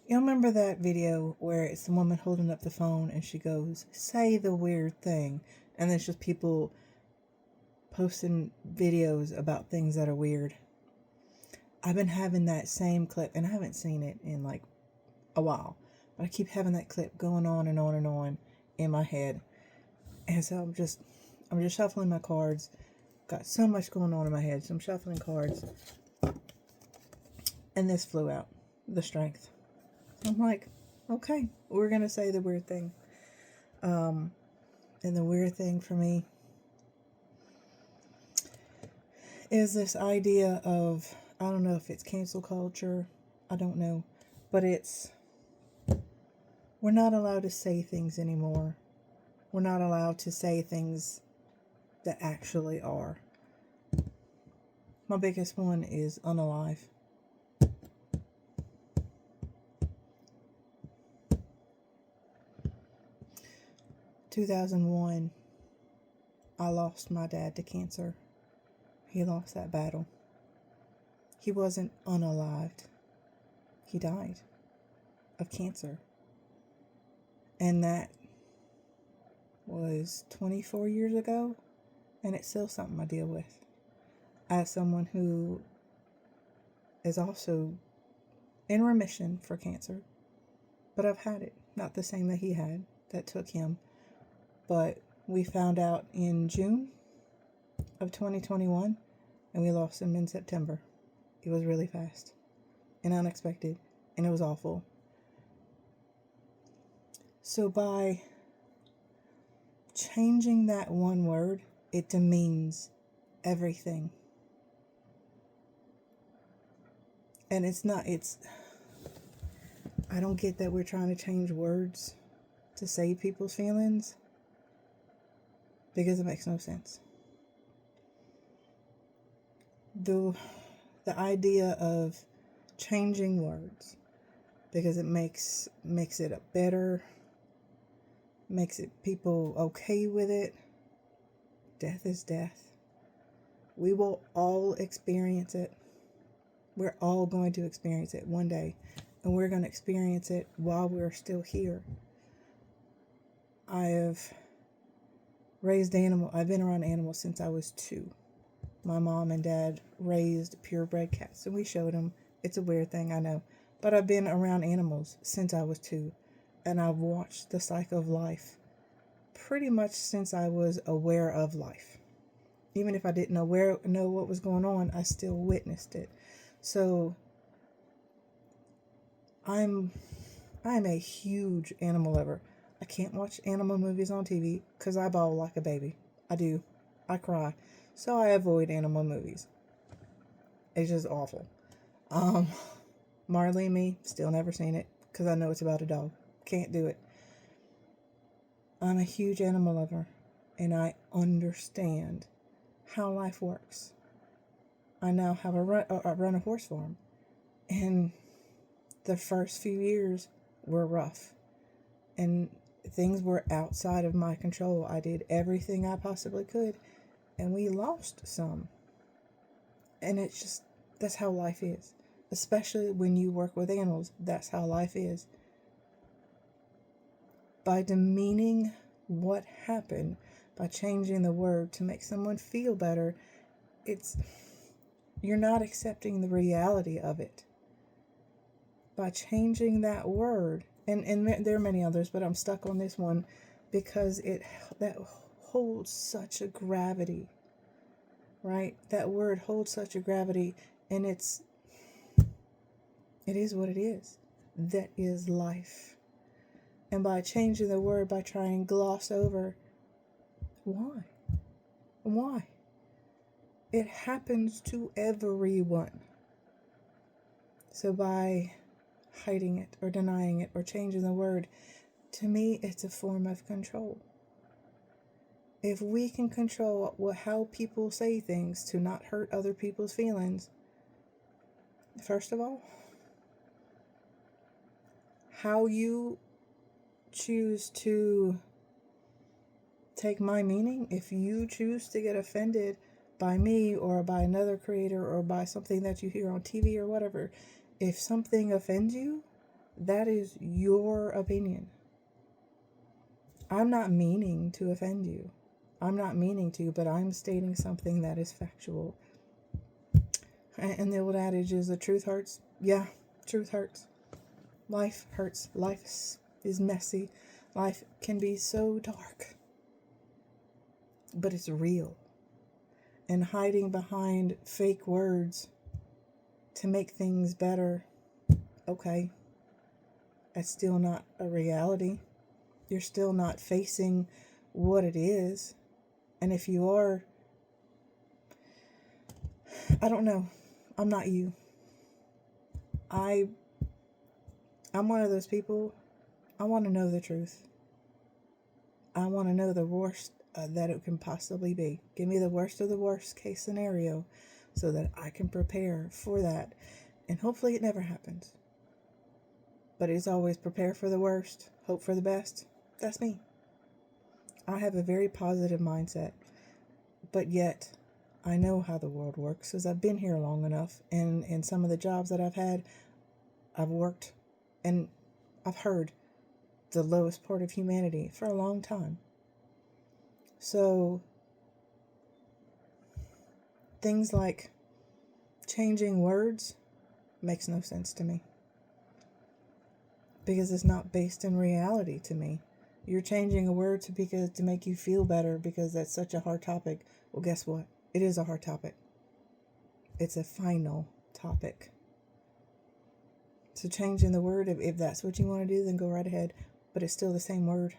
You remember that video where it's the woman holding up the phone and she goes, "Say the weird thing," and there's just people posting videos about things that are weird. I've been having that same clip, and I haven't seen it in like a while, but I keep having that clip going on and on and on in my head, and so I'm just shuffling my cards. Got so much going on in my head, so I'm shuffling cards, and this flew out. The strength. I'm like, okay, we're gonna say the weird thing. And the weird thing for me is this idea of, I don't know if it's cancel culture, I don't know, but it's, we're not allowed to say things anymore. We're not allowed to say things that actually are. My biggest one is unalive. 2001, I lost my dad to cancer. He lost that battle. He wasn't unalived. He died of cancer. And that was 24 years ago, and it's still something I deal with. As someone who is also in remission for cancer, but I've had it. Not the same that he had, that took him. But we found out in June of 2021, and we lost him in September. It was really fast and unexpected, and it was awful. So by changing that one word, it demeans everything. And I don't get that we're trying to change words to save people's feelings, because it makes no sense. The idea of changing words because it makes it a better, makes it people okay with it. Death is death. We will all experience it. We're all going to experience it one day, and we're going to experience it while we're still here. I've been around animals since I was 2. My mom and dad raised purebred cats, and we showed them. It's a weird thing, I know. But I've been around animals since I was 2, and I've watched the cycle of life pretty much since I was aware of life. Even if I didn't know what was going on, I still witnessed it. So I'm a huge animal lover. I can't watch animal movies on TV because I bawl like a baby. I do. I cry. So I avoid animal movies. It's just awful. Marley and Me, still never seen it because I know it's about a dog. Can't do it. I'm a huge animal lover, and I understand how life works. I now have run a horse farm, and the first few years were rough, and things were outside of my control. I did everything I possibly could, and we lost some. And it's just, that's how life is. Especially when you work with animals, that's how life is. By demeaning what happened, by changing the word to make someone feel better, you're not accepting the reality of it. By changing that word, and there are many others, but I'm stuck on this one because that holds such a gravity, right? That word holds such a gravity, and it is what it is. That is life. And by changing the word, by trying to gloss over, why? Why? It happens to everyone. So by hiding it or denying it or changing the word, to me, it's a form of control. If we can control how people say things to not hurt other people's feelings, first of all, how you choose to take my meaning, if you choose to get offended by me or by another creator or by something that you hear on TV or whatever, if something offends you, That is your opinion. I'm not meaning to offend you. I'm not meaning to, but I'm stating something that is factual. And the old adage is the truth hurts. Yeah, truth hurts. Life hurts. Life is messy. Life can be so dark. But it's real. And hiding behind fake words to make things better, okay, that's still not a reality. You're still not facing what it is. And if you are, I don't know. I'm not you. I'm one of those people. I want to know the truth. I want to know the worst that it can possibly be. Give me the worst of the worst case scenario so that I can prepare for that. And hopefully it never happens. But it's always prepare for the worst, hope for the best. That's me. I have a very positive mindset. But yet, I know how the world works because I've been here long enough. And in some of the jobs that I've had, I've worked and I've heard the lowest part of humanity for a long time. So, things like changing words makes no sense to me. Because it's not based in reality to me. You're changing a word to make you feel better because that's such a hard topic. Well, guess what? It is a hard topic. It's a final topic. So changing the word, if that's what you want to do, then go right ahead. But it's still the same word.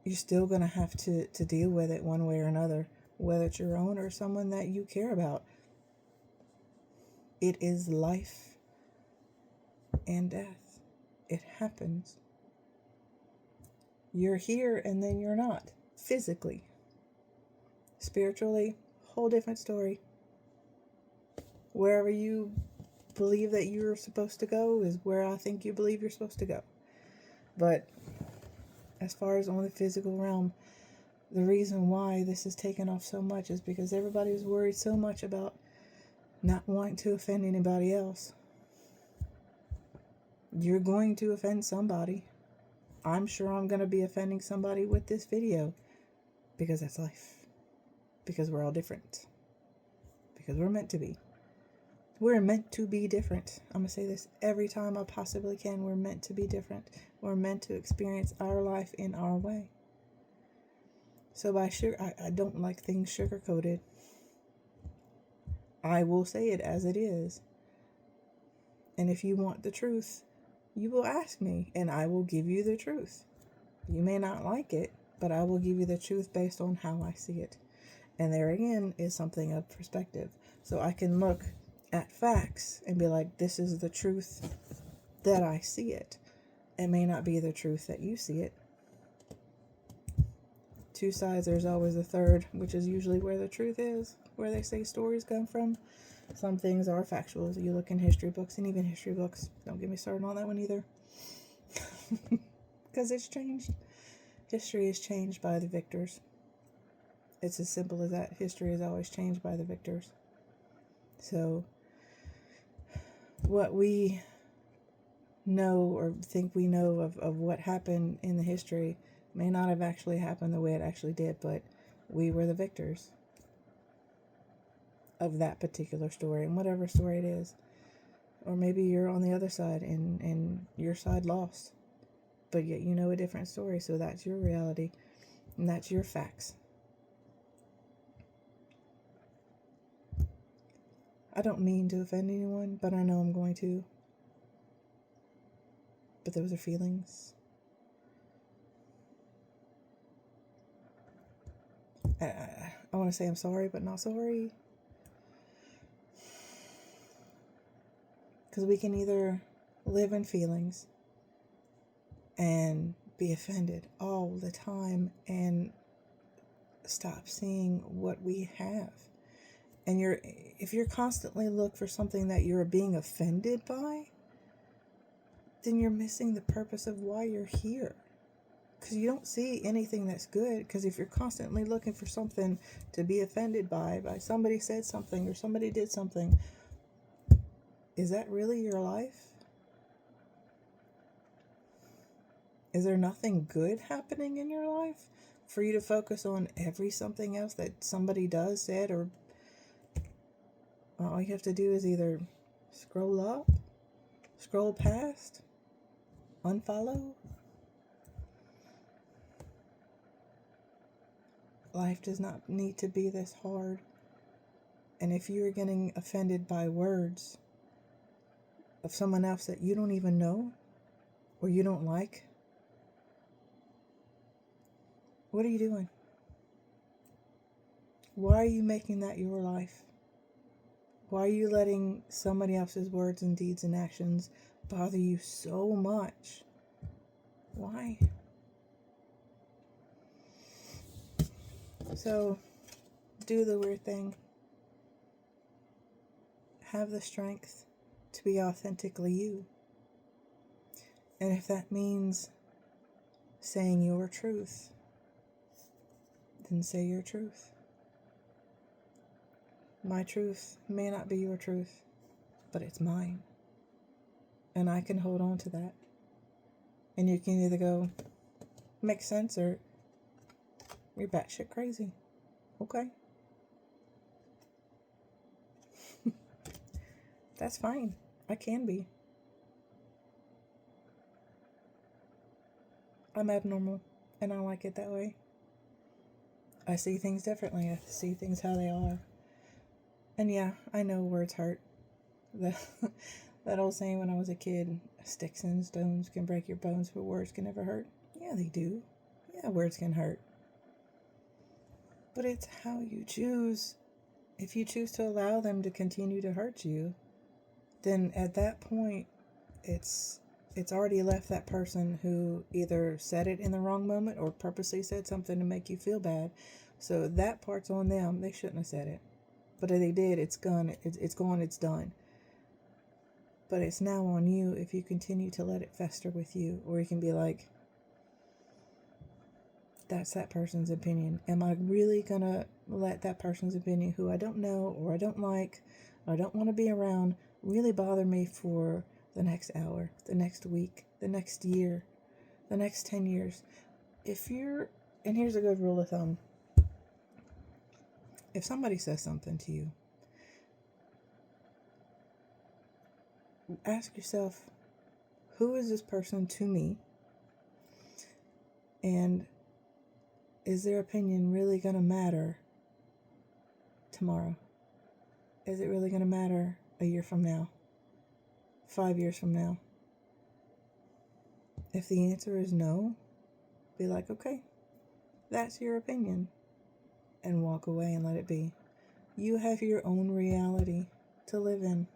You're still going to have to deal with it one way or another, whether it's your own or someone that you care about. It is life and death. It happens. You're here and then you're not, physically. Spiritually, whole different story. Wherever you believe that you're supposed to go is where I think you believe you're supposed to go. But as far as on the physical realm, the reason why this has taken off so much is because everybody was worried so much about not wanting to offend anybody else. You're going to offend somebody. I'm sure I'm going to be offending somebody with this video because that's life. Because we're all different. Because we're meant to be. We're meant to be different. I'm going to say this every time I possibly can. We're meant to be different. We're meant to experience our life in our way. So I don't like things sugar-coated. I will say it as it is. And if you want the truth, you will ask me, and I will give you the truth. You may not like it, but I will give you the truth based on how I see it. And there again is something of perspective. So I can look at facts and be like, this is the truth that I see it. It may not be the truth that you see it. Two sides, there's always a third, which is usually where the truth is, where they say stories come from. Some things are factual. You look in history books, and even history books, don't get me started on that one either. Because it's changed. History is changed by the victors. It's as simple as that. History is always changed by the victors. So, what we know or think we know of what happened in the history may not have actually happened the way it actually did, but we were the victors of that particular story, and whatever story it is. Or maybe you're on the other side and your side lost, but yet you know a different story, so that's your reality, and that's your facts. I don't mean to offend anyone, but I know I'm going to. But those are feelings. I want to say I'm sorry, but not sorry. Because we can either live in feelings and be offended all the time and stop seeing what we have. And if you're constantly looking for something that you're being offended by, then you're missing the purpose of why you're here. Because you don't see anything that's good. Because if you're constantly looking for something to be offended by somebody said something or somebody did something, is that really your life? Is there nothing good happening in your life for you to focus on something else that somebody does, said, or all you have to do is either scroll up, scroll past, unfollow? Life does not need to be this hard. And if you're getting offended by words of someone else that you don't even know or you don't like, what are you doing? Why are you making that your life? Why are you letting somebody else's words and deeds and actions bother you so much? Why? So, do the weird thing. Have the strength to be authentically you. And if that means saying your truth, then say your truth. My truth may not be your truth, but it's mine. And I can hold on to that. And you can either go, makes sense, or you're batshit crazy. Okay. That's fine. I can be. I'm abnormal, and I like it that way. I see things differently. I see things how they are. And yeah, I know words hurt. That old saying when I was a kid, sticks and stones can break your bones, but words can never hurt. Yeah, they do. Yeah, words can hurt. But it's how you choose. If you choose to allow them to continue to hurt you, then at that point, it's already left that person who either said it in the wrong moment or purposely said something to make you feel bad. So that part's on them. They shouldn't have said it. But if they did, it's gone. It's gone. It's done. But it's now on you if you continue to let it fester with you. Or you can be like, that's that person's opinion. Am I really going to let that person's opinion, who I don't know or I don't like, or I don't want to be around, really bother me for the next hour, the next week, the next year, the next 10 years? And here's a good rule of thumb. If somebody says something to you, ask yourself, who is this person to me? And is their opinion really going to matter tomorrow? Is it really going to matter a year from now? 5 years from now? If the answer is no, be like, okay, that's your opinion, and walk away and let it be. You have your own reality to live in.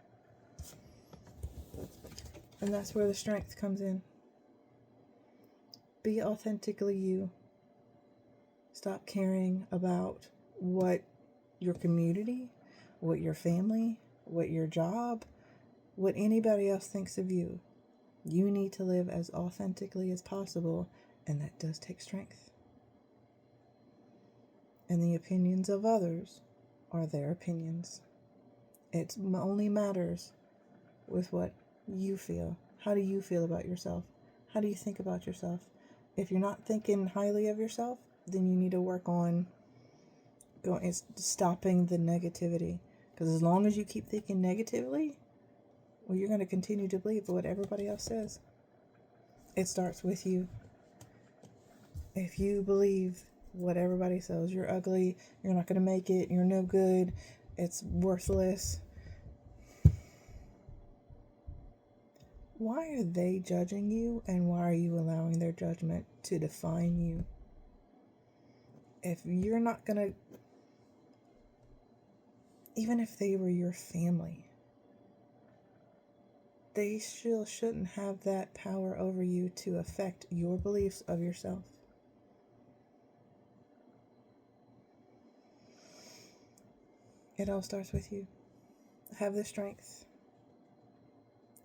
And that's where the strength comes in. Be authentically you. Stop caring about what your community, what your family, what your job, what anybody else thinks of you. You need to live as authentically as possible, and that does take strength. And the opinions of others are their opinions. It only matters with what you feel. How do you feel about yourself? How do you think about yourself? If you're not thinking highly of yourself, then you need to work on stopping the negativity. Because as long as you keep thinking negatively, well, you're going to continue to believe what everybody else says. It starts with you. If you believe what everybody says, you're ugly, you're not going to make it, you're no good, it's worthless, why are they judging you, and why are you allowing their judgment to define you? If you're not going to, even if they were your family, they still shouldn't have that power over you to affect your beliefs of yourself. It all starts with you. Have the strength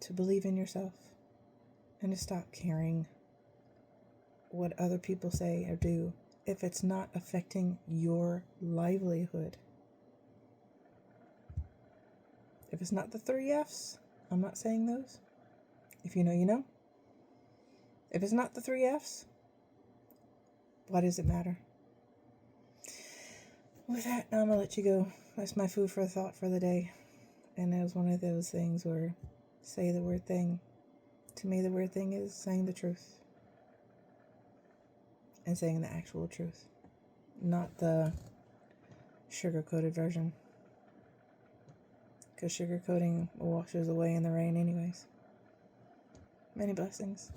to believe in yourself and to stop caring what other people say or do if it's not affecting your livelihood. If it's not the 3 F's, I'm not saying those. If you know, you know. If it's not the 3 F's, why does it matter? With that, I'm going to let you go. That's my food for thought for the day. And it was one of those things where say the weird thing. To me, the weird thing is saying the truth. And saying the actual truth. Not the sugar-coated version. Because sugar-coating washes away in the rain anyways. Many blessings.